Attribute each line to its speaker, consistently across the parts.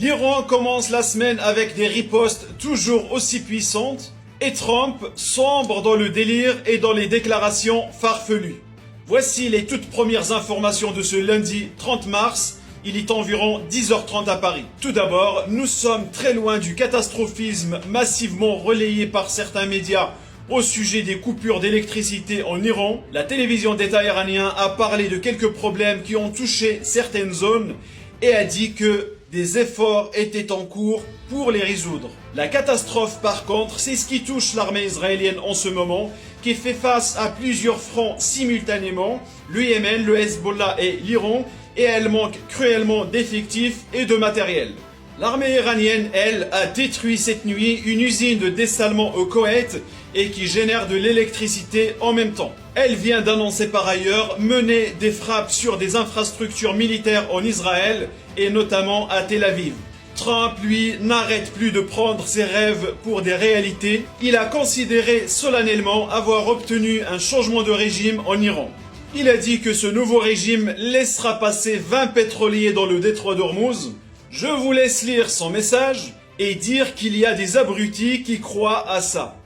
Speaker 1: L'Iran commence la semaine avec des ripostes toujours aussi puissantes et Trump sombre dans le délire et dans les déclarations farfelues. Voici les toutes premières informations de ce lundi 30 mars. Il est environ 10h30 à Paris. Tout d'abord, nous sommes très loin du catastrophisme massivement relayé par certains médias au sujet des coupures d'électricité en Iran. La télévision d'État iranien a parlé de quelques problèmes qui ont touché certaines zones et a dit que des efforts étaient en cours pour les résoudre. La catastrophe par contre, c'est ce qui touche l'armée israélienne en ce moment, qui fait face à plusieurs fronts simultanément, le Yémen, le Hezbollah et l'Iran, et elle manque cruellement d'effectifs et de matériel. L'armée iranienne, elle, a détruit cette nuit une usine de dessalement au Koweït et qui génère de l'électricité en même temps. Elle vient d'annoncer par ailleurs mener des frappes sur des infrastructures militaires en Israël et notamment à Tel Aviv. Trump, lui, n'arrête plus de prendre ses rêves pour des réalités. Il a considéré solennellement avoir obtenu un changement de régime en Iran. Il a dit que ce nouveau régime laissera passer 20 pétroliers dans le détroit d'Ormuz. Je vous laisse lire son message et dire qu'il y a des abrutis qui croient à ça.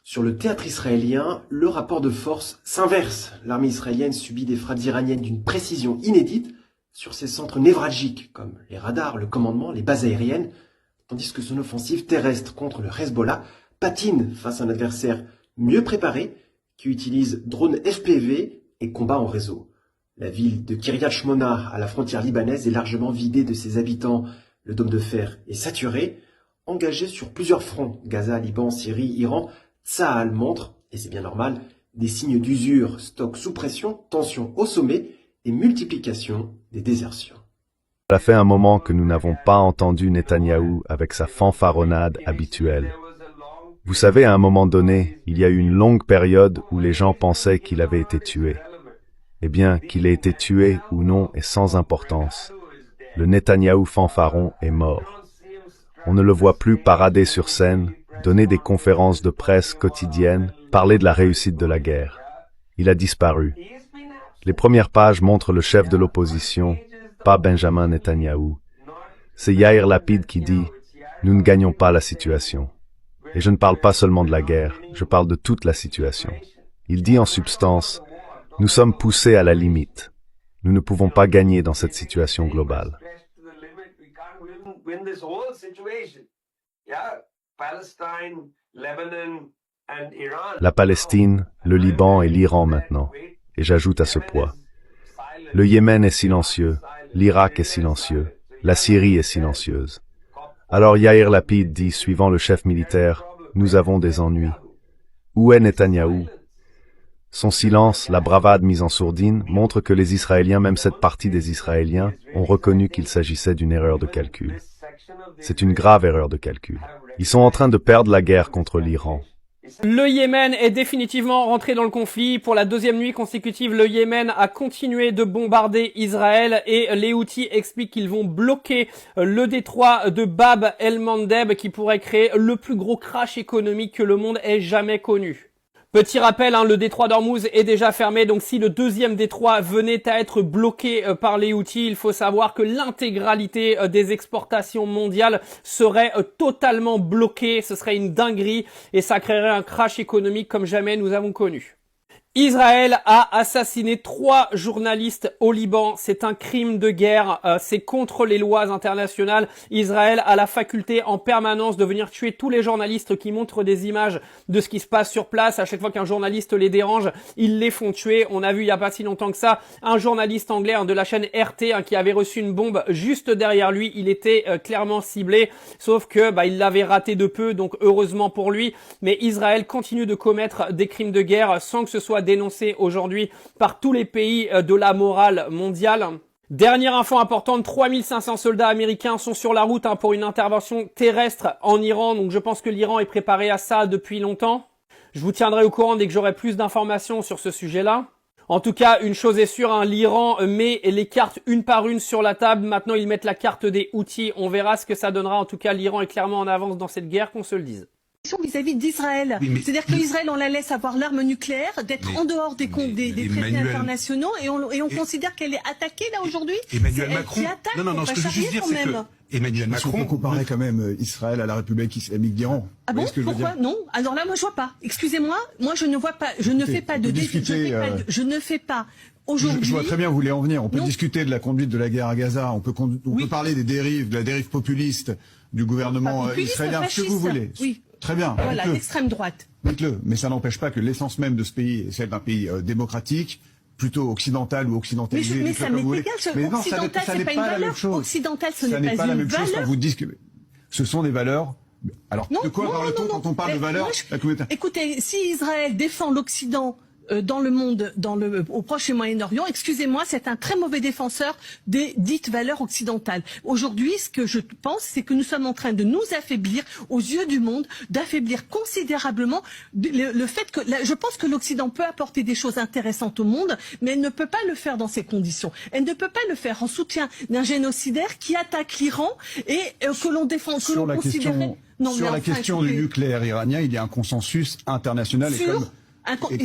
Speaker 2: Sur le théâtre israélien, le rapport de force s'inverse. L'armée israélienne subit des frappes iraniennes d'une précision inédite sur ses centres névralgiques, comme les radars, le commandement, les bases aériennes, tandis que son offensive terrestre contre le Hezbollah patine face à un adversaire mieux préparé qui utilise drones FPV et combat en réseau. La ville de Kiryat Shmona, à la frontière libanaise, est largement vidée de ses habitants. Le dôme de fer est saturé. Engagé sur plusieurs fronts, Gaza, Liban, Syrie, Iran, Tsahal montre, et c'est bien normal, des signes d'usure, stock sous pression, tension au sommet et multiplication des désertions.
Speaker 3: Ça fait un moment que nous n'avons pas entendu Netanyahou avec sa fanfaronnade habituelle. Vous savez, à un moment donné, il y a eu une longue période où les gens pensaient qu'il avait été tué. Eh bien, qu'il ait été tué ou non est sans importance. Le Netanyahou fanfaron est mort. On ne le voit plus parader sur scène, donner des conférences de presse quotidiennes, parler de la réussite de la guerre. Il a disparu. Les premières pages montrent le chef de l'opposition, pas Benjamin Netanyahou. C'est Yair Lapid qui dit « Nous ne gagnons pas la situation ». Et je ne parle pas seulement de la guerre, je parle de toute la situation. Il dit en substance « Nous sommes poussés à la limite. Nous ne pouvons pas gagner dans cette situation globale. » La Palestine, le Liban et l'Iran maintenant. Et j'ajoute à ce poids. Le Yémen est silencieux, l'Irak est silencieux, la Syrie est silencieuse. Alors Yair Lapid dit, suivant le chef militaire, « Nous avons des ennuis. » Où est Netanyahou? Son silence, la bravade mise en sourdine, montre que les Israéliens, même cette partie des Israéliens, ont reconnu qu'il s'agissait d'une erreur de calcul. C'est une grave erreur de calcul. Ils sont en train de perdre la guerre contre l'Iran.
Speaker 4: Le Yémen est définitivement rentré dans le conflit. Pour la deuxième nuit consécutive, le Yémen a continué de bombarder Israël et les Houthis expliquent qu'ils vont bloquer le détroit de Bab el-Mandeb qui pourrait créer le plus gros crash économique que le monde ait jamais connu. Petit rappel, le détroit d'Ormuz est déjà fermé, donc si le deuxième détroit venait à être bloqué par les Houthis, il faut savoir que l'intégralité des exportations mondiales serait totalement bloquée. Ce serait une dinguerie et ça créerait un crash économique comme jamais nous avons connu. Israël a assassiné 3 journalistes au Liban. C'est un crime de guerre, c'est contre les lois internationales. Israël a la faculté en permanence de venir tuer tous les journalistes qui montrent des images de ce qui se passe sur place. À chaque fois qu'un journaliste les dérange, ils les font tuer. On a vu il y a pas si longtemps que ça un journaliste anglais de la chaîne RT qui avait reçu une bombe juste derrière lui. Il était clairement ciblé, sauf que il l'avait raté de peu, donc heureusement pour lui. Mais Israël continue de commettre des crimes de guerre sans que ce soit dénoncé aujourd'hui par tous les pays de la morale mondiale. Dernière info importante, 3500 soldats américains sont sur la route pour une intervention terrestre en Iran. Donc je pense que l'Iran est préparé à ça depuis longtemps. Je vous tiendrai au courant dès que j'aurai plus d'informations sur ce sujet-là. En tout cas, une chose est sûre, l'Iran met les cartes une par une sur la table. Maintenant, ils mettent la carte des Houthis. On verra ce que ça donnera. En tout cas, l'Iran est clairement en avance dans cette guerre, qu'on se le dise.
Speaker 5: vis-à-vis d'Israël.
Speaker 6: Oui,
Speaker 5: C'est-à-dire que l'Israël, on la laisse avoir l'arme nucléaire, d'être en dehors des traités internationaux, et on considère qu'elle est attaquée là aujourd'hui.
Speaker 6: Emmanuel
Speaker 5: C'est
Speaker 6: Macron.
Speaker 5: elle qui attaque,
Speaker 6: Non, ce que je veux juste dire, c'est que Emmanuel
Speaker 7: Parce qu'on
Speaker 6: Macron.
Speaker 7: peut comparer quand même Israël à la République islamique d'Iran.
Speaker 5: Ah bon? Pourquoi? Non. Alors là, moi, je vois pas. Excusez-moi, moi, je ne vois pas. Je ne fais pas de je ne fais pas. Aujourd'hui,
Speaker 7: je vois très bien où vous voulez en venir. On peut discuter de la conduite de la guerre à Gaza. On peut parler des dérives, de la dérive populiste du gouvernement israélien, ce que vous voulez.
Speaker 5: Oui.
Speaker 7: Très bien.
Speaker 5: Voilà, l'extrême droite.
Speaker 7: Dites-le. Mais ça n'empêche pas que l'essence même de ce pays est celle d'un pays démocratique, plutôt occidental ou occidentalisé.
Speaker 5: Mais ça m'est égal.
Speaker 7: Mais non,
Speaker 5: occidental,
Speaker 7: ça n'est
Speaker 5: pas une
Speaker 7: pas la même
Speaker 5: valeur.
Speaker 7: chose.
Speaker 5: Occidental, ce
Speaker 7: Ça
Speaker 5: n'est pas
Speaker 7: la
Speaker 5: une
Speaker 7: même chose quand
Speaker 5: valeur.
Speaker 7: vous dites que ce sont des valeurs. Alors,
Speaker 5: Non,
Speaker 7: de quoi parle-t-on quand on parle de valeurs?
Speaker 5: Écoutez, si Israël défend l'Occident dans le monde, au Proche et Moyen-Orient, excusez-moi, c'est un très mauvais défenseur des dites valeurs occidentales. Aujourd'hui, ce que je pense, c'est que nous sommes en train de nous affaiblir aux yeux du monde, d'affaiblir considérablement le fait que, je pense que l'Occident peut apporter des choses intéressantes au monde, mais elle ne peut pas le faire dans ces conditions. Elle ne peut pas le faire en soutien d'un génocidaire qui attaque l'Iran et que l'on défend, que l'on considère.
Speaker 7: Sur la question du nucléaire iranien, il y a un consensus international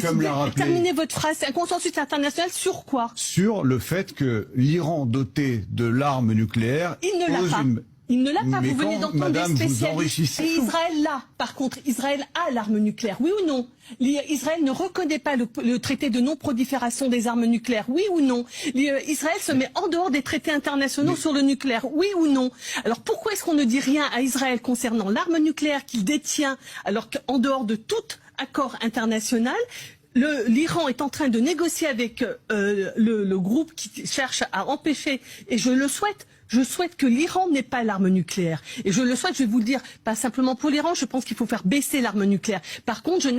Speaker 7: comme l'a rappelé.
Speaker 5: Terminez votre phrase. Un consensus international sur quoi?
Speaker 7: Sur le fait que l'Iran doté de l'arme nucléaire
Speaker 5: il ne l'a pas. Il ne l'a pas. Vous venez d'entendre des spécialistes. Et Israël l'a. Par contre, Israël a l'arme nucléaire. Oui ou non? Israël ne reconnaît pas le traité de non-prolifération des armes nucléaires. Oui ou non? Israël se met en dehors des traités internationaux sur le nucléaire. Oui ou non? Alors pourquoi est-ce qu'on ne dit rien à Israël concernant l'arme nucléaire qu'il détient, alors qu'en dehors de tout accord international, l'Iran est en train de négocier avec le groupe qui cherche à empêcher, et je le souhaite, Je souhaite que l'Iran n'ait pas l'arme nucléaire. Et je le souhaite, je vais vous le dire, pas simplement pour l'Iran, je pense qu'il faut faire baisser l'arme nucléaire. Par contre, je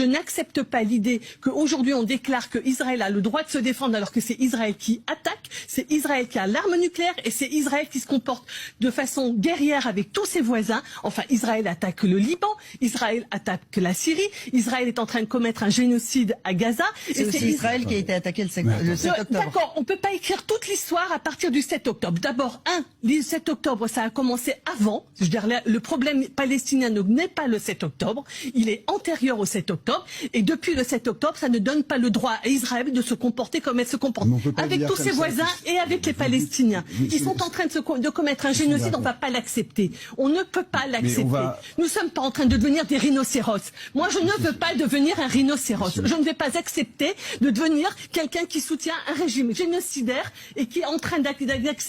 Speaker 5: n'accepte pas l'idée qu'aujourd'hui on déclare que Israël a le droit de se défendre alors que c'est Israël qui attaque, c'est Israël qui a l'arme nucléaire et c'est Israël qui se comporte de façon guerrière avec tous ses voisins. Enfin, Israël attaque le Liban, Israël attaque la Syrie, Israël est en train de commettre un génocide à Gaza.
Speaker 8: C'est aussi Israël qui a été attaqué le 7 octobre.
Speaker 5: D'accord, on peut pas écrire toute l'histoire à partir du 7 octobre. D'abord, le 7 octobre, ça a commencé avant. Je veux dire, le problème palestinien n'est pas le 7 octobre. Il est antérieur au 7 octobre. Et depuis le 7 octobre, ça ne donne pas le droit à Israël de se comporter comme elle se comporte. Avec tous ses voisins et avec les Palestiniens. Ils sont en train de commettre un génocide, on ne va pas l'accepter. On ne peut pas l'accepter. Nous ne sommes pas en train de devenir des rhinocéros. Moi, je ne veux pas devenir un rhinocéros. Je ne vais pas accepter de devenir quelqu'un qui soutient un régime génocidaire et qui est en train d'accepter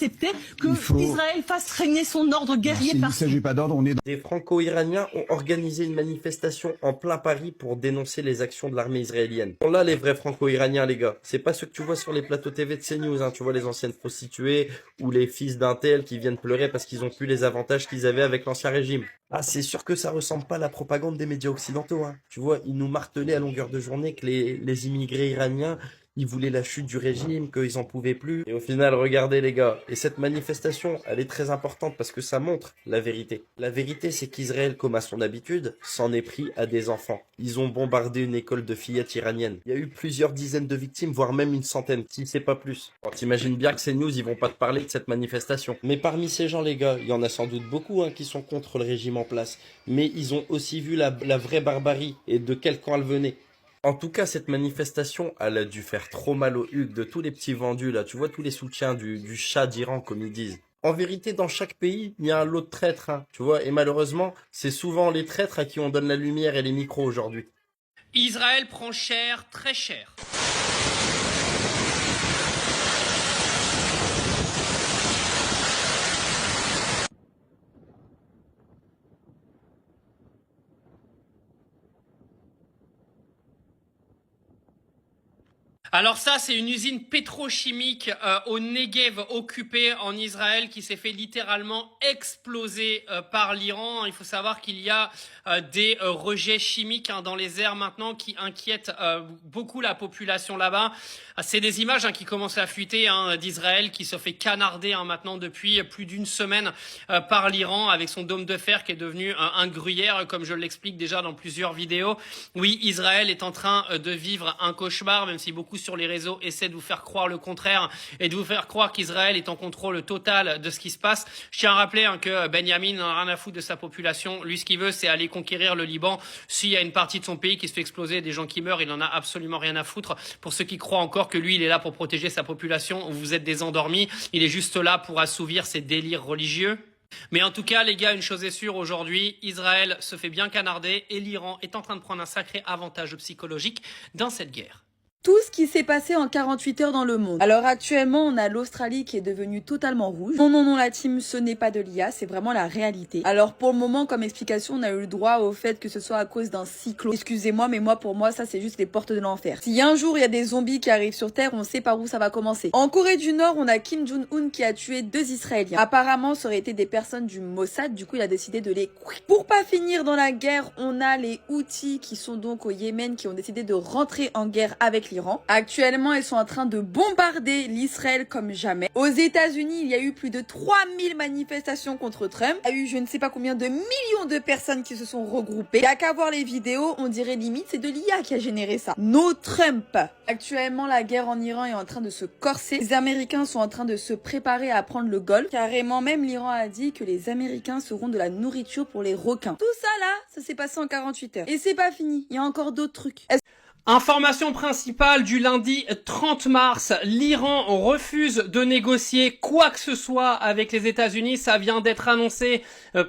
Speaker 5: que Israël fasse régner son ordre guerrier
Speaker 7: partout. Il ne s'agit pas d'ordre, on est dans...
Speaker 9: Des franco-iraniens ont organisé une manifestation en plein Paris pour dénoncer les actions de l'armée israélienne. Bon, là, les vrais franco-iraniens, les gars, c'est pas ceux que tu vois sur les plateaux TV de CNews, hein. Tu vois les anciennes prostituées ou les fils d'un tel qui viennent pleurer parce qu'ils ont plus les avantages qu'ils avaient avec l'ancien régime. Ah, c'est sûr que ça ressemble pas à la propagande des médias occidentaux, hein. Tu vois, ils nous martelaient à longueur de journée que les immigrés iraniens, ils voulaient la chute du régime, qu'ils en pouvaient plus. Et au final, regardez les gars. Et cette manifestation, elle est très importante parce que ça montre la vérité. La vérité, c'est qu'Israël, comme à son habitude, s'en est pris à des enfants. Ils ont bombardé une école de fillettes iraniennes. Il y a eu plusieurs dizaines de victimes, voire même une centaine, si c'est pas plus. Alors, t'imagines bien que ces news, ils vont pas te parler de cette manifestation. Mais parmi ces gens, les gars, il y en a sans doute beaucoup, hein, qui sont contre le régime en place. Mais ils ont aussi vu la vraie barbarie et de quel camp elle venait. En tout cas, cette manifestation, elle a dû faire trop mal au huc de tous les petits vendus, là. Tu vois, tous les soutiens du Shah d'Iran, comme ils disent. En vérité, dans chaque pays, il y a un lot de traîtres, hein, tu vois. Et malheureusement, c'est souvent les traîtres à qui on donne la lumière et les micros aujourd'hui.
Speaker 4: Israël prend cher, très cher. Alors ça, c'est une usine pétrochimique au Negev occupée en Israël qui s'est fait littéralement exploser par l'Iran. Il faut savoir qu'il y a des rejets chimiques dans les airs maintenant qui inquiètent beaucoup la population là-bas. C'est des images qui commencent à fuiter d'Israël qui se fait canarder maintenant depuis plus d'une semaine par l'Iran avec son dôme de fer qui est devenu un gruyère, comme je l'explique déjà dans plusieurs vidéos. Oui, Israël est en train de vivre un cauchemar, même si beaucoup sur les réseaux essaient de vous faire croire le contraire et de vous faire croire qu'Israël est en contrôle total de ce qui se passe. Je tiens à rappeler que Benjamin n'en a rien à foutre de sa population. Lui, ce qu'il veut, c'est aller conquérir le Liban. S'il y a une partie de son pays qui se fait exploser, des gens qui meurent, il en a absolument rien à foutre. Pour ceux qui croient encore que lui, il est là pour protéger sa population, vous êtes des endormis. Il est juste là pour assouvir ses délires religieux. Mais en tout cas, les gars, une chose est sûre aujourd'hui, Israël se fait bien canarder et l'Iran est en train de prendre un sacré avantage psychologique dans cette guerre.
Speaker 10: Tout ce qui s'est passé en 48 heures dans le monde. Alors actuellement, on a l'Australie qui est devenue totalement rouge. Non, la team, ce n'est pas de l'IA, c'est vraiment la réalité. Alors pour le moment, comme explication, on a eu le droit au fait que ce soit à cause d'un cyclone. Excusez-moi, mais pour moi, ça c'est juste les portes de l'enfer. Si un jour il y a des zombies qui arrivent sur Terre, on sait par où ça va commencer. En Corée du Nord, on a Kim Jong-un qui a tué 2 Israéliens. Apparemment, ça aurait été des personnes du Mossad, du coup il a décidé de les... Pour pas finir dans la guerre, on a les Houthis qui sont donc au Yémen qui ont décidé de rentrer en guerre avec l'Iran. Actuellement, ils sont en train de bombarder l'Israël comme jamais. Aux États-Unis, il y a eu plus de 3000 manifestations contre Trump. Il y a eu je ne sais pas combien de millions de personnes qui se sont regroupées. Il n'y a qu'à voir les vidéos, on dirait limite c'est de l'IA qui a généré ça. No Trump. Actuellement, la guerre en Iran est en train de se corser. Les Américains sont en train de se préparer à prendre le Golfe. Carrément, même l'Iran a dit que les Américains seront de la nourriture pour les requins. Tout ça là, ça s'est passé en 48 heures. Et c'est pas fini, il y a encore d'autres trucs.
Speaker 4: Information principale du lundi 30 mars, l'Iran refuse de négocier quoi que ce soit avec les États-Unis. Ça vient d'être annoncé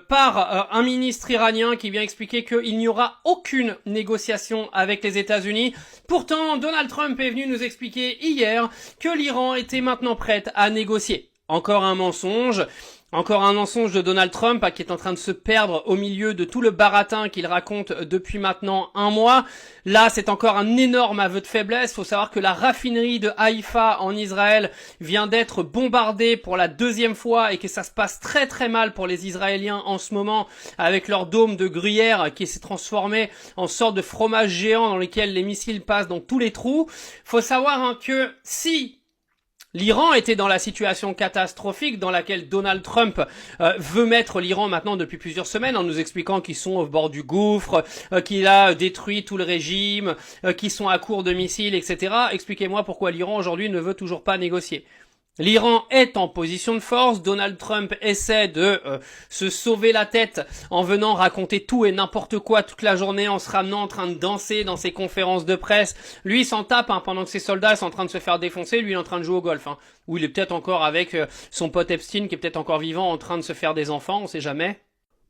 Speaker 4: par un ministre iranien qui vient expliquer qu'il n'y aura aucune négociation avec les États-Unis. Pourtant, Donald Trump est venu nous expliquer hier que l'Iran était maintenant prête à négocier. Encore un mensonge. Encore un mensonge de Donald Trump qui est en train de se perdre au milieu de tout le baratin qu'il raconte depuis maintenant un mois. Là, c'est encore un énorme aveu de faiblesse. Il faut savoir que la raffinerie de Haïfa en Israël vient d'être bombardée pour la 2e fois et que ça se passe très très mal pour les Israéliens en ce moment avec leur dôme de gruyère qui s'est transformé en sorte de fromage géant dans lequel les missiles passent dans tous les trous. Faut savoir que si l'Iran était dans la situation catastrophique dans laquelle Donald Trump veut mettre l'Iran maintenant depuis plusieurs semaines en nous expliquant qu'ils sont au bord du gouffre, qu'il a détruit tout le régime, qu'ils sont à court de missiles, etc. Expliquez-moi pourquoi l'Iran aujourd'hui ne veut toujours pas négocier. L'Iran est en position de force, Donald Trump essaie de se sauver la tête en venant raconter tout et n'importe quoi toute la journée, en se ramenant en train de danser dans ses conférences de presse. Lui il s'en tape pendant que ses soldats sont en train de se faire défoncer, lui il est en train de jouer au golf. Ou il est peut-être encore avec son pote Epstein qui est peut-être encore vivant en train de se faire des enfants, on sait jamais.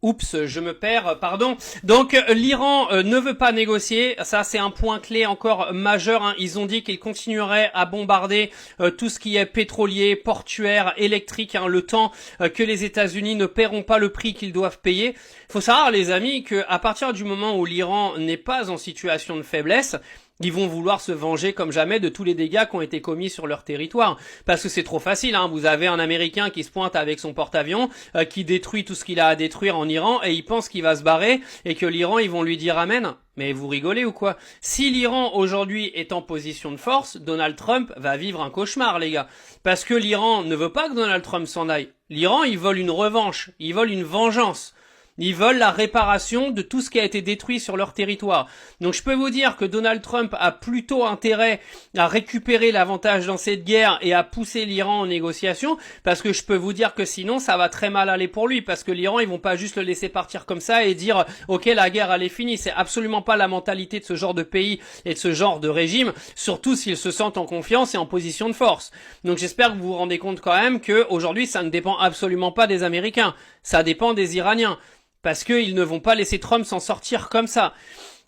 Speaker 4: Oups, je me perds, pardon. Donc l'Iran ne veut pas négocier, ça c'est un point clé encore majeur. Ils ont dit qu'ils continueraient à bombarder tout ce qui est pétrolier, portuaire, électrique, le temps que les États-Unis ne paieront pas le prix qu'ils doivent payer. Faut savoir les amis que à partir du moment où l'Iran n'est pas en situation de faiblesse, ils vont vouloir se venger comme jamais de tous les dégâts qui ont été commis sur leur territoire. Parce que c'est trop facile, Vous avez un Américain qui se pointe avec son porte-avions, qui détruit tout ce qu'il a à détruire en Iran, et il pense qu'il va se barrer, et que l'Iran, ils vont lui dire amen. Mais vous rigolez ou quoi? Si l'Iran aujourd'hui est en position de force, Donald Trump va vivre un cauchemar, les gars. Parce que l'Iran ne veut pas que Donald Trump s'en aille. L'Iran, ils veulent une revanche, ils veulent une vengeance. Ils veulent la réparation de tout ce qui a été détruit sur leur territoire. Donc je peux vous dire que Donald Trump a plutôt intérêt à récupérer l'avantage dans cette guerre et à pousser l'Iran en négociation, parce que je peux vous dire que sinon ça va très mal aller pour lui, parce que l'Iran ils vont pas juste le laisser partir comme ça et dire ok la guerre elle est finie. C'est absolument pas la mentalité de ce genre de pays et de ce genre de régime, surtout s'ils se sentent en confiance et en position de force. Donc j'espère que vous vous rendez compte quand même que aujourd'hui ça ne dépend absolument pas des Américains, ça dépend des Iraniens. Parce qu'ils ne vont pas laisser Trump s'en sortir comme ça.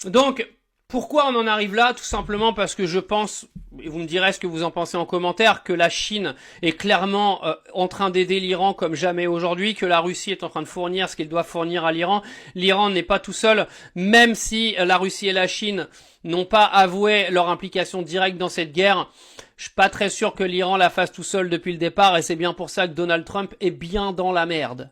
Speaker 4: Donc, pourquoi on en arrive là? Tout simplement parce que je pense, et vous me direz ce que vous en pensez en commentaire, que la Chine est clairement en train d'aider l'Iran comme jamais aujourd'hui, que la Russie est en train de fournir ce qu'elle doit fournir à l'Iran. L'Iran n'est pas tout seul, même si la Russie et la Chine n'ont pas avoué leur implication directe dans cette guerre. Je suis pas très sûr que l'Iran la fasse tout seul depuis le départ, et c'est bien pour ça que Donald Trump est bien dans la merde.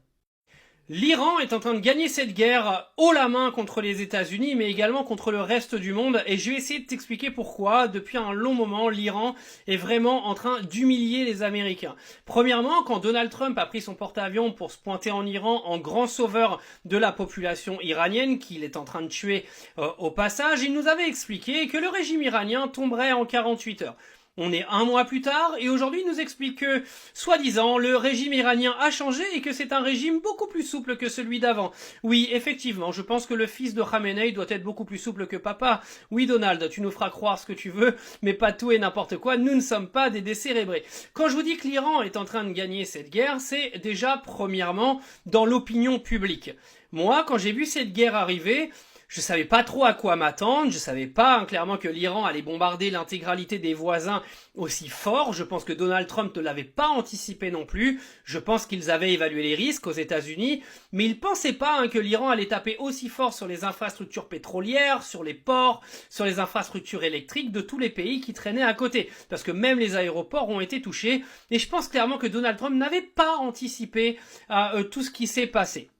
Speaker 4: L'Iran est en train de gagner cette guerre haut la main contre les États-Unis, mais également contre le reste du monde. Et je vais essayer de t'expliquer pourquoi. Depuis un long moment, l'Iran est vraiment en train d'humilier les Américains. Premièrement, quand Donald Trump a pris son porte-avions pour se pointer en Iran en grand sauveur de la population iranienne, qu'il est en train de tuer au passage, il nous avait expliqué que le régime iranien tomberait en 48 heures. On est un mois plus tard et aujourd'hui il nous explique que, soi-disant, le régime iranien a changé et que c'est un régime beaucoup plus souple que celui d'avant. Oui, effectivement, je pense que le fils de Khamenei doit être beaucoup plus souple que papa. Oui, Donald, tu nous feras croire ce que tu veux, mais pas tout et n'importe quoi, nous ne sommes pas des décérébrés. Quand je vous dis que l'Iran est en train de gagner cette guerre, c'est déjà, premièrement, dans l'opinion publique. Moi, quand j'ai vu cette guerre arriver, je savais pas trop à quoi m'attendre, je savais pas clairement que l'Iran allait bombarder l'intégralité des voisins aussi fort, je pense que Donald Trump ne l'avait pas anticipé non plus, je pense qu'ils avaient évalué les risques aux États-Unis, mais ils pensaient pas que l'Iran allait taper aussi fort sur les infrastructures pétrolières, sur les ports, sur les infrastructures électriques de tous les pays qui traînaient à côté, parce que même les aéroports ont été touchés, et je pense clairement que Donald Trump n'avait pas anticipé tout ce qui s'est passé.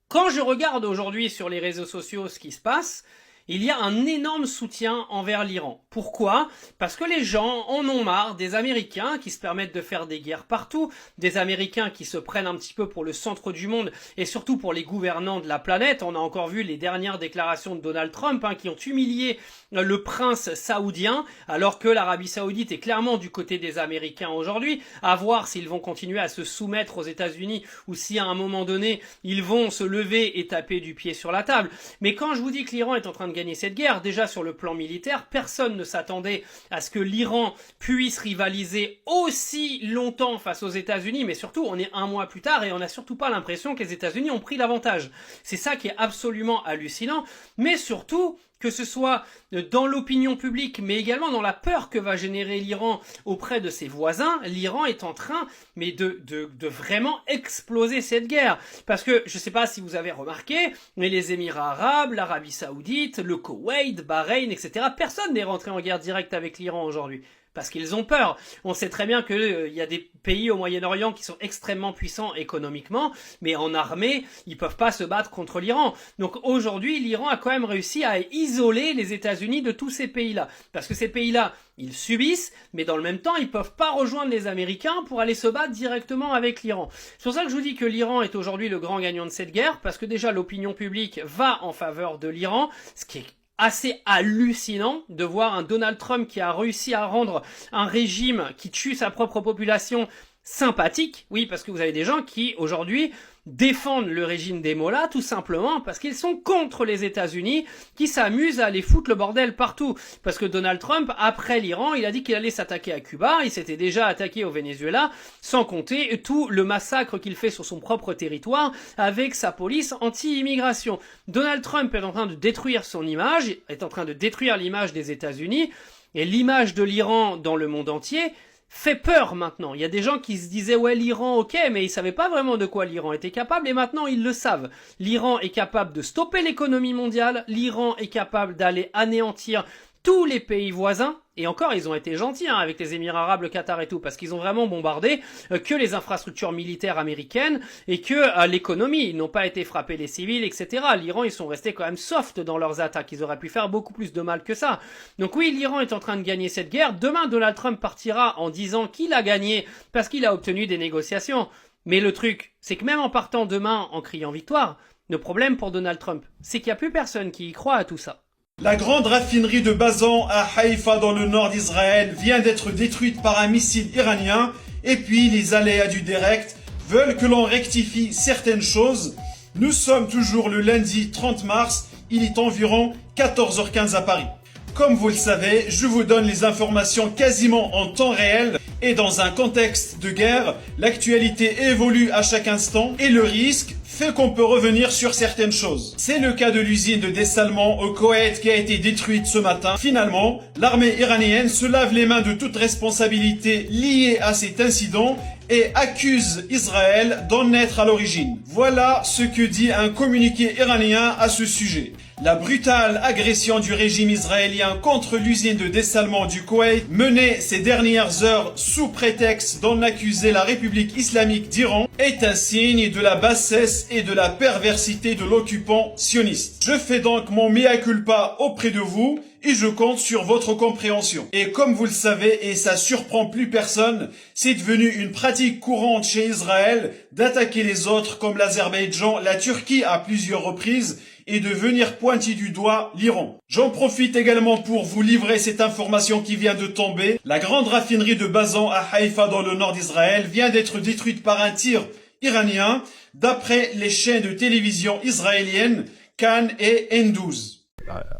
Speaker 4: Quand je regarde aujourd'hui sur les réseaux sociaux ce qui se passe, il y a un énorme soutien envers l'Iran. Pourquoi? Parce que les gens en ont marre des Américains qui se permettent de faire des guerres partout, des Américains qui se prennent un petit peu pour le centre du monde et surtout pour les gouvernants de la planète. On a encore vu les dernières déclarations de Donald Trump qui ont humilié le prince saoudien, alors que l'Arabie saoudite est clairement du côté des Américains aujourd'hui. À voir s'ils vont continuer à se soumettre aux États-Unis ou si à un moment donné ils vont se lever et taper du pied sur la table. Mais quand je vous dis que l'Iran est en train de gagner cette guerre, déjà sur le plan militaire, personne ne s'attendait à ce que l'Iran puisse rivaliser aussi longtemps face aux États-Unis, mais surtout on est un mois plus tard et on n'a surtout pas l'impression que les États-Unis ont pris l'avantage. C'est ça qui est absolument hallucinant, mais surtout que ce soit dans l'opinion publique, mais également dans la peur que va générer l'Iran auprès de ses voisins, l'Iran est en train de vraiment exploser cette guerre. Parce que, je ne sais pas si vous avez remarqué, mais les Émirats arabes, l'Arabie saoudite, le Koweït, Bahreïn, etc., personne n'est rentré en guerre directe avec l'Iran aujourd'hui. Parce qu'ils ont peur. On sait très bien qu'il y a des pays au Moyen-Orient qui sont extrêmement puissants économiquement, mais en armée, ils peuvent pas se battre contre l'Iran. Donc aujourd'hui, l'Iran a quand même réussi à isoler les États-Unis de tous ces pays-là. Parce que ces pays-là, ils subissent, mais dans le même temps, ils peuvent pas rejoindre les Américains pour aller se battre directement avec l'Iran. C'est pour ça que je vous dis que l'Iran est aujourd'hui le grand gagnant de cette guerre, parce que déjà l'opinion publique va en faveur de l'Iran, ce qui est assez hallucinant de voir un Donald Trump qui a réussi à rendre un régime qui tue sa propre population sympathique. Oui, parce que vous avez des gens qui aujourd'hui défendent le régime des mollahs tout simplement parce qu'ils sont contre les États-Unis qui s'amusent à aller foutre le bordel partout. Parce que Donald Trump, après l'Iran, il a dit qu'il allait s'attaquer à Cuba, il s'était déjà attaqué au Venezuela, sans compter tout le massacre qu'il fait sur son propre territoire avec sa police anti-immigration. Donald Trump est en train de détruire son image, est en train de détruire l'image des États-Unis et l'image de l'Iran dans le monde entier fait peur maintenant. Il y a des gens qui se disaient ouais l'Iran ok, mais ils savaient pas vraiment de quoi l'Iran était capable et maintenant ils le savent. L'Iran est capable de stopper l'économie mondiale, l'Iran est capable d'aller anéantir tous les pays voisins, et encore ils ont été gentils avec les Émirats arabes, le Qatar et tout, parce qu'ils ont vraiment bombardé que les infrastructures militaires américaines et que l'économie, ils n'ont pas été frappés les civils, etc. L'Iran, ils sont restés quand même soft dans leurs attaques, ils auraient pu faire beaucoup plus de mal que ça. Donc oui, l'Iran est en train de gagner cette guerre, demain Donald Trump partira en disant qu'il a gagné parce qu'il a obtenu des négociations. Mais le truc, c'est que même en partant demain en criant victoire, le problème pour Donald Trump, c'est qu'il n'y a plus personne qui y croit à tout ça.
Speaker 1: La grande raffinerie de Bazan à Haïfa dans le nord d'Israël vient d'être détruite par un missile iranien et puis les aléas du direct veulent que l'on rectifie certaines choses. Nous sommes toujours le lundi 30 mars, il est environ 14h15 à Paris. Comme vous le savez, je vous donne les informations quasiment en temps réel et dans un contexte de guerre, l'actualité évolue à chaque instant et le risque fait qu'on peut revenir sur certaines choses. C'est le cas de l'usine de dessalement au Koweït qui a été détruite ce matin. Finalement, l'armée iranienne se lave les mains de toute responsabilité liée à cet incident et accuse Israël d'en être à l'origine. Voilà ce que dit un communiqué iranien à ce sujet. La brutale agression du régime israélien contre l'usine de dessalement du Koweït, menée ces dernières heures sous prétexte d'en accuser la République islamique d'Iran, est un signe de la bassesse et de la perversité de l'occupant sioniste. Je fais donc mon mea culpa auprès de vous et je compte sur votre compréhension. Et comme vous le savez, et ça surprend plus personne, c'est devenu une pratique courante chez Israël d'attaquer les autres comme l'Azerbaïdjan, la Turquie à plusieurs reprises, et de venir pointer du doigt l'Iran. J'en profite également pour vous livrer cette information qui vient de tomber. La grande raffinerie de Bazan à Haïfa dans le nord d'Israël vient d'être détruite par un tir iranien, d'après les chaînes de télévision israéliennes Cannes et N12.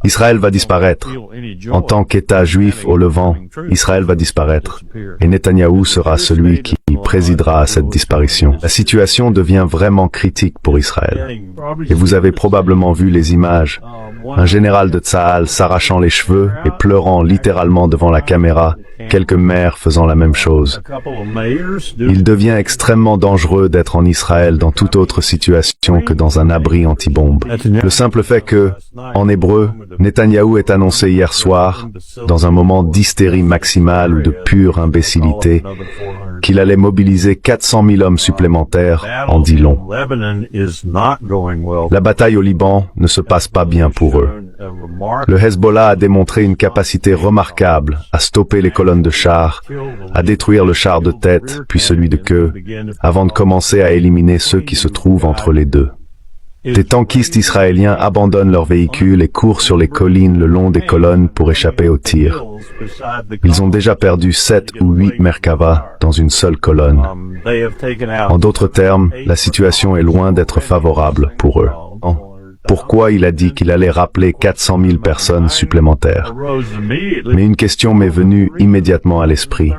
Speaker 3: Israël va disparaître. En tant qu'État juif au Levant, Israël va disparaître. Et Netanyahou sera celui qui présidera à cette disparition. La situation devient vraiment critique pour Israël. Et vous avez probablement vu les images. Un général de Tsahal s'arrachant les cheveux et pleurant littéralement devant la caméra, quelques maires faisant la même chose. Il devient extrêmement dangereux d'être en Israël dans toute autre situation que dans un abri anti-bombe. Le simple fait que, en hébreu, Netanyahou est annoncé hier soir, dans un moment d'hystérie maximale ou de pure imbécilité, qu'il allait mobiliser 400 000 hommes supplémentaires, en dit long. La bataille au Liban ne se passe pas bien pour eux. Le Hezbollah a démontré une capacité remarquable à stopper les colonnes de chars, à détruire le char de tête, puis celui de queue, avant de commencer à éliminer ceux qui se trouvent entre les deux. Des tankistes israéliens abandonnent leurs véhicules et courent sur les collines le long des colonnes pour échapper aux tirs. Ils ont déjà perdu 7 ou 8 Merkava dans une seule colonne. En d'autres termes, la situation est loin d'être favorable pour eux. Pourquoi il a dit qu'il allait rappeler 400 000 personnes supplémentaires? Mais une question m'est venue immédiatement à l'esprit.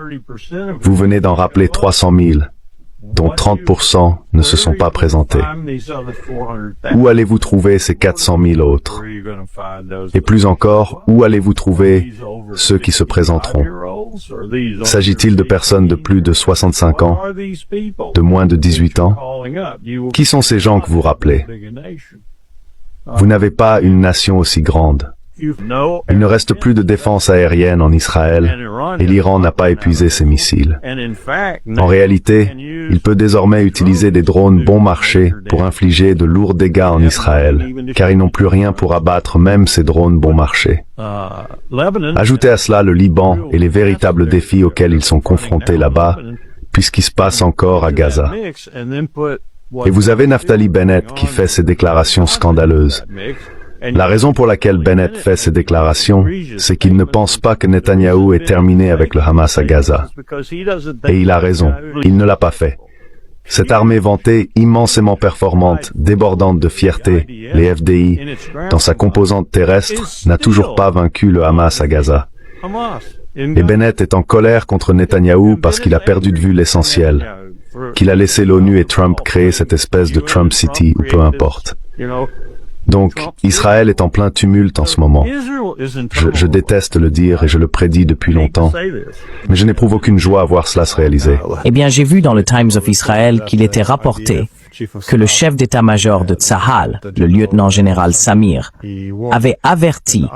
Speaker 3: Vous venez d'en rappeler 300 000. Dont 30% ne se sont pas présentés. Où allez-vous trouver ces 400 000 autres? Et plus encore, où allez-vous trouver ceux qui se présenteront? S'agit-il de personnes de plus de 65 ans, de moins de 18 ans? Qui sont ces gens que vous rappelez? Vous n'avez pas une nation aussi grande. Il ne reste plus de défense aérienne en Israël et l'Iran n'a pas épuisé ses missiles. En réalité, il peut désormais utiliser des drones bon marché pour infliger de lourds dégâts en Israël, car ils n'ont plus rien pour abattre même ces drones bon marché. Ajoutez à cela le Liban et les véritables défis auxquels ils sont confrontés là-bas, puisqu'il se passe encore à Gaza. Et vous avez Naftali Bennett qui fait ces déclarations scandaleuses. La raison pour laquelle Bennett fait ces déclarations, c'est qu'il ne pense pas que Netanyahou ait terminé avec le Hamas à Gaza. Et il a raison, il ne l'a pas fait. Cette armée vantée, immensément performante, débordante de fierté, les FDI, dans sa composante terrestre, n'a toujours pas vaincu le Hamas à Gaza. Et Bennett est en colère contre Netanyahou parce qu'il a perdu de vue l'essentiel, qu'il a laissé l'ONU et Trump créer cette espèce de Trump City, ou peu importe. Donc, Israël est en plein tumulte en ce moment. Je déteste le dire et je le prédis depuis longtemps, mais je n'éprouve aucune joie à voir cela se réaliser.
Speaker 11: Eh bien, j'ai vu dans le Times of Israel qu'il était rapporté que le chef d'état-major de Tsahal, le lieutenant-général Samir, avait averti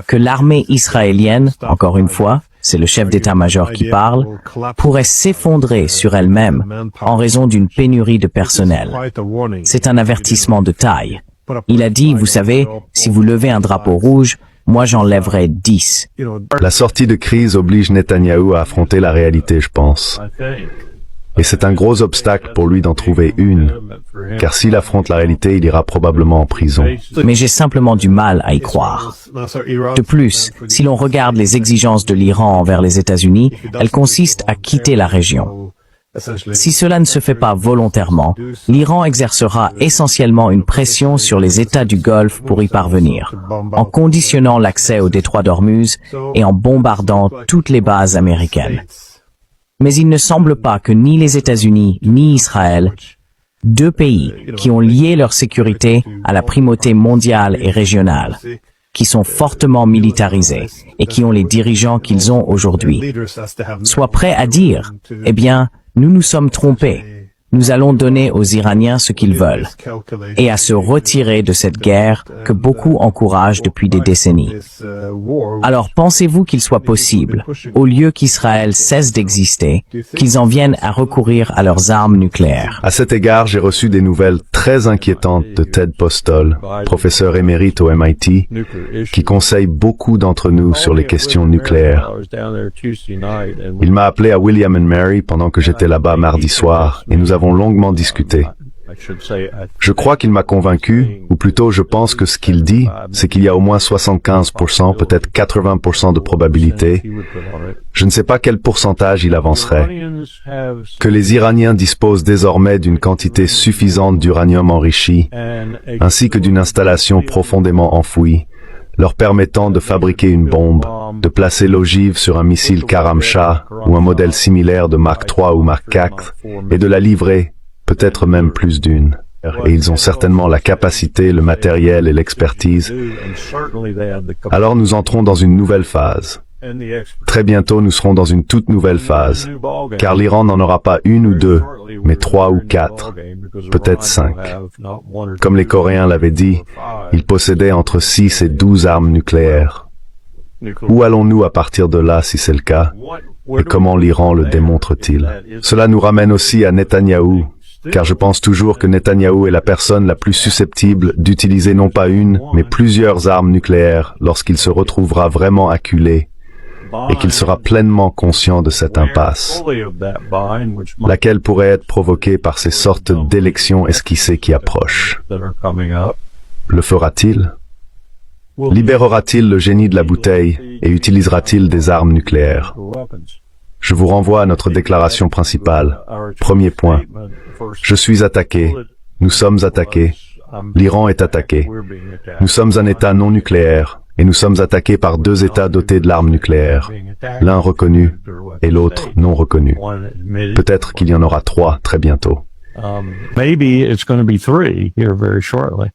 Speaker 11: que l'armée israélienne, encore une fois, c'est le chef d'état-major qui parle, pourrait s'effondrer sur elle-même en raison d'une pénurie de personnel. C'est un avertissement de taille. Il a dit, vous savez, si vous levez un drapeau rouge, moi j'enlèverai 10.
Speaker 3: La sortie de crise oblige Netanyahou à affronter la réalité, je pense. Et c'est un gros obstacle pour lui d'en trouver une, car s'il affronte la réalité, il ira probablement en prison.
Speaker 11: Mais j'ai simplement du mal à y croire. De plus, si l'on regarde les exigences de l'Iran envers les États-Unis, elles consistent à quitter la région. Si cela ne se fait pas volontairement, l'Iran exercera essentiellement une pression sur les États du Golfe pour y parvenir, en conditionnant l'accès au détroit d'Ormuz et en bombardant toutes les bases américaines. Mais il ne semble pas que ni les États-Unis ni Israël, deux pays qui ont lié leur sécurité à la primauté mondiale et régionale, qui sont fortement militarisés et qui ont les dirigeants qu'ils ont aujourd'hui, soient prêts à dire, eh bien, nous nous sommes trompés. nous allons donner aux Iraniens ce qu'ils veulent, et à se retirer de cette guerre que beaucoup encouragent depuis des décennies. Alors pensez-vous qu'il soit possible, au lieu qu'Israël cesse d'exister, qu'ils en viennent à recourir à leurs armes nucléaires?
Speaker 3: À cet égard, j'ai reçu des nouvelles très inquiétantes de Ted Postol, professeur émérite au MIT, qui conseille beaucoup d'entre nous sur les questions nucléaires. Il m'a appelé à William & Mary pendant que j'étais là-bas mardi soir et nous avons longuement discuté. Je crois qu'il m'a convaincu, ou plutôt je pense que ce qu'il dit, c'est qu'il y a au moins 75%, peut-être 80% de probabilité, je ne sais pas quel pourcentage il avancerait, que les Iraniens disposent désormais d'une quantité suffisante d'uranium enrichi, ainsi que d'une installation profondément enfouie, leur permettant de fabriquer une bombe, de placer l'ogive sur un missile Karamsha ou un modèle similaire de Mark III ou Mark IV, et de la livrer, peut-être même plus d'une. Et ils ont certainement la capacité, le matériel et l'expertise. Alors nous entrons dans une nouvelle phase. Très bientôt, nous serons dans une toute nouvelle phase, car l'Iran n'en aura pas une ou deux, mais 3 ou 4, peut-être 5. Comme les Coréens l'avaient dit, ils possédaient entre 6 et 12 armes nucléaires. Où allons-nous à partir de là si c'est le cas? Et comment l'Iran le démontre-t-il? Cela nous ramène aussi à Netanyahou, car je pense toujours que Netanyahou est la personne la plus susceptible d'utiliser non pas une, mais plusieurs armes nucléaires lorsqu'il se retrouvera vraiment acculé et qu'il sera pleinement conscient de cette impasse, laquelle pourrait être provoquée par ces sortes d'élections esquissées qui approchent. Le fera-t-il? Libérera-t-il le génie de la bouteille et utilisera-t-il des armes nucléaires? Je vous renvoie à notre déclaration principale. Premier point. Je suis attaqué. Nous sommes attaqués. L'Iran est attaqué. Nous sommes un État non nucléaire et nous sommes attaqués par 2 États dotés de l'arme nucléaire. L'un reconnu et l'autre non reconnu. Peut-être qu'il y en aura 3 très bientôt.
Speaker 12: Maybe it's going to be 3 here very shortly.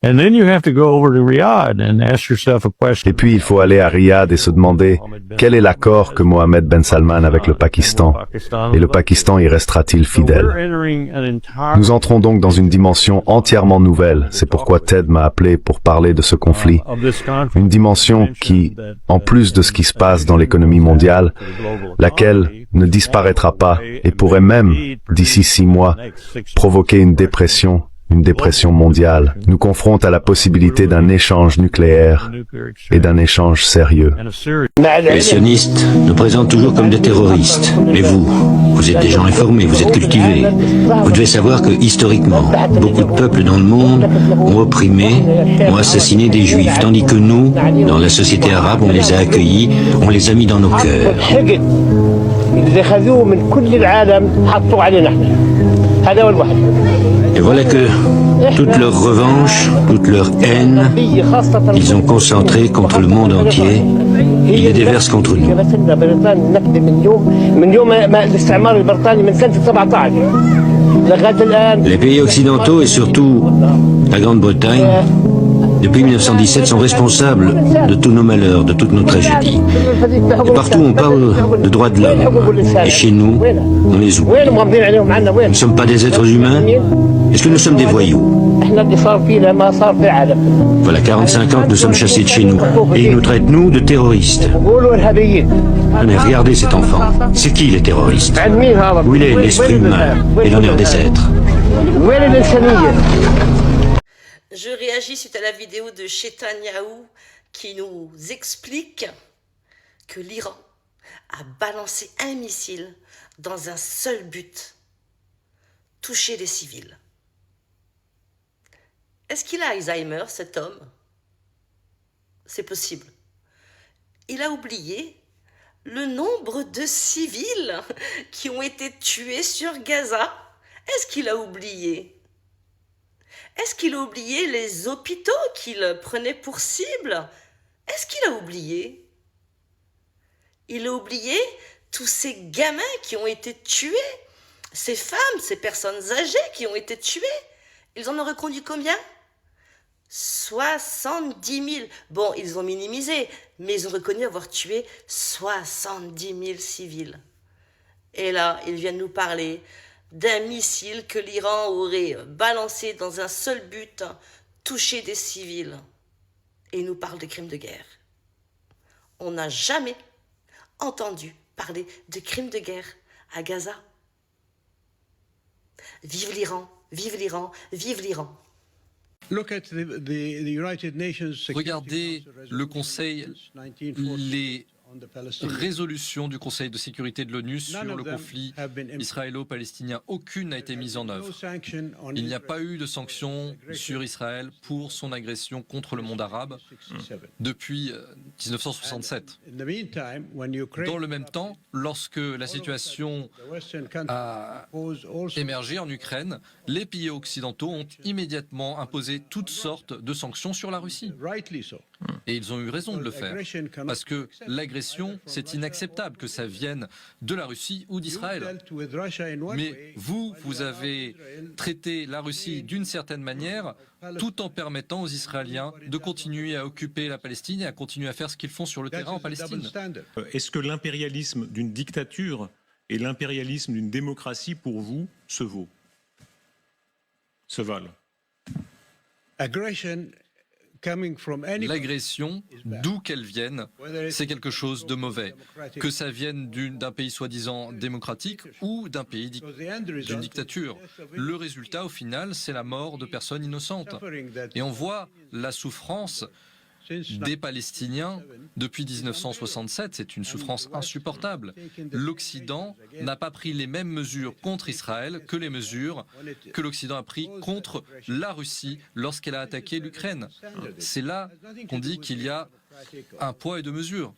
Speaker 12: And then you have to go over to Riyadh and ask yourself a question.
Speaker 3: Et puis il faut aller à Riyad et se demander quel est l'accord que Mohammed Ben Salman avec le Pakistan, et le Pakistan y restera-t-il fidèle? Nous entrons donc dans une dimension entièrement nouvelle, c'est pourquoi Ted m'a appelé pour parler de ce conflit. Une dimension qui, en plus de ce qui se passe dans l'économie mondiale, laquelle ne disparaîtra pas et pourrait même, d'ici 6 mois, provoquer une dépression mondiale, nous confronte à la possibilité d'un échange nucléaire et d'un échange sérieux.
Speaker 13: Les sionistes nous présentent toujours comme des terroristes. Mais vous êtes des gens informés, vous êtes cultivés. Vous devez savoir que, historiquement, beaucoup de peuples dans le monde ont opprimé, ont assassiné des juifs, tandis que nous, dans la société arabe, on les a accueillis, on les a mis dans nos cœurs. Et voilà que toute leur revanche, toute leur haine, ils ont concentré contre le monde entier. Ils les déversent contre nous. Les pays occidentaux et surtout la Grande-Bretagne, depuis 1917, sont responsables de tous nos malheurs, de toutes nos tragédies. Et partout on parle de droits de l'homme. Et chez nous, on les oublie. Nous ne sommes pas des êtres humains. Est-ce que nous sommes des voyous? Voilà 45 ans que nous sommes chassés de chez nous. Et ils nous traitent, nous, de terroristes. Allez, regardez cet enfant. C'est qui les terroristes? Où il est l'esprit humain et l'honneur des êtres?
Speaker 14: Je réagis suite à la vidéo de Netanyahou qui nous explique que l'Iran a balancé un missile dans un seul but, toucher les civils. Est-ce qu'il a Alzheimer, cet homme? C'est possible. Il a oublié le nombre de civils qui ont été tués sur Gaza. Est-ce qu'il a oublié? Est-ce qu'il a oublié les hôpitaux qu'il prenait pour cible? Est-ce qu'il a oublié? Il a oublié tous ces gamins qui ont été tués, ces femmes, ces personnes âgées qui ont été tuées. Ils en ont reconduit combien? 70 000. Bon, ils ont minimisé, mais ils ont reconnu avoir tué 70 000 civils. Et là, ils viennent nous parler d'un missile que l'Iran aurait balancé dans un seul but, toucher des civils. Et il nous parle de crimes de guerre. On n'a jamais entendu parler de crimes de guerre à Gaza. Vive l'Iran, vive l'Iran, vive l'Iran.
Speaker 15: Regardez le Conseil, les résolutions du Conseil de sécurité de l'ONU sur le conflit israélo-palestinien. Aucune n'a été mise en œuvre. Il n'y a pas eu de sanctions sur Israël pour son agression contre le monde arabe depuis 1967. Dans le même temps, lorsque la situation a émergé en Ukraine, les pays occidentaux ont immédiatement imposé toutes sortes de sanctions sur la Russie. Et ils ont eu raison de le faire, parce que l'agression, c'est inacceptable que ça vienne de la Russie ou d'Israël. Mais vous avez traité la Russie d'une certaine manière, tout en permettant aux Israéliens de continuer à occuper la Palestine et à continuer à faire ce qu'ils font sur le terrain en Palestine.
Speaker 16: Est-ce que l'impérialisme d'une dictature et l'impérialisme d'une démocratie, pour vous, se valent?
Speaker 15: L'agression, d'où qu'elle vienne, c'est quelque chose de mauvais. Que ça vienne d'un pays soi-disant démocratique ou d'un pays d'une dictature. Le résultat, au final, c'est la mort de personnes innocentes. Et on voit la souffrance des Palestiniens depuis 1967. C'est une souffrance insupportable. L'Occident n'a pas pris les mêmes mesures contre Israël que les mesures que l'Occident a prises contre la Russie lorsqu'elle a attaqué l'Ukraine. C'est là qu'on dit qu'il y a un poids et deux mesures.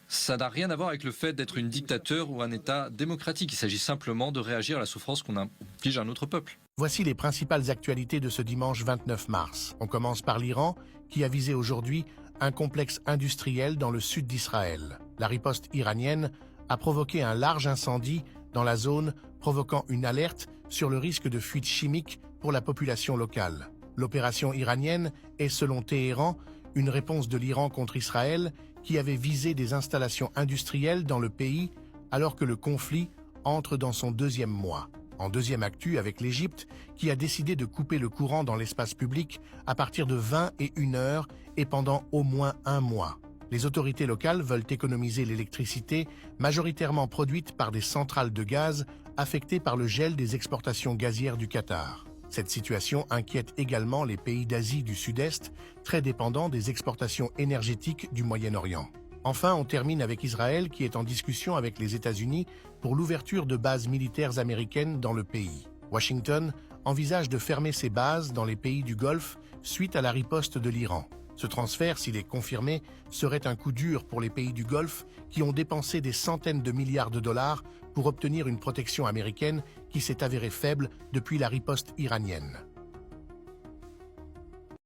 Speaker 15: Ça n'a rien à voir avec le fait d'être une dictature ou un État démocratique. Il s'agit simplement de réagir à la souffrance qu'on inflige à un autre peuple.
Speaker 17: Voici les principales actualités de ce dimanche 29 mars. On commence par l'Iran, qui a visé aujourd'hui un complexe industriel dans le sud d'Israël. La riposte iranienne a provoqué un large incendie dans la zone, provoquant une alerte sur le risque de fuite chimique pour la population locale. L'opération iranienne est, selon Téhéran, une réponse de l'Iran contre Israël, qui avait visé des installations industrielles dans le pays alors que le conflit entre dans son deuxième mois. En deuxième actu avec l'Égypte, qui a décidé de couper le courant dans l'espace public à partir de 21 heures et pendant au moins un mois. Les autorités locales veulent économiser l'électricité, majoritairement produite par des centrales de gaz affectées par le gel des exportations gazières du Qatar. Cette situation inquiète également les pays d'Asie du Sud-Est, très dépendants des exportations énergétiques du Moyen-Orient. Enfin, on termine avec Israël qui est en discussion avec les États-Unis pour l'ouverture de bases militaires américaines dans le pays. Washington envisage de fermer ses bases dans les pays du Golfe suite à la riposte de l'Iran. Ce transfert, s'il est confirmé, serait un coup dur pour les pays du Golfe qui ont dépensé des centaines de milliards de dollars pour obtenir une protection américaine qui s'est avérée faible depuis la riposte iranienne.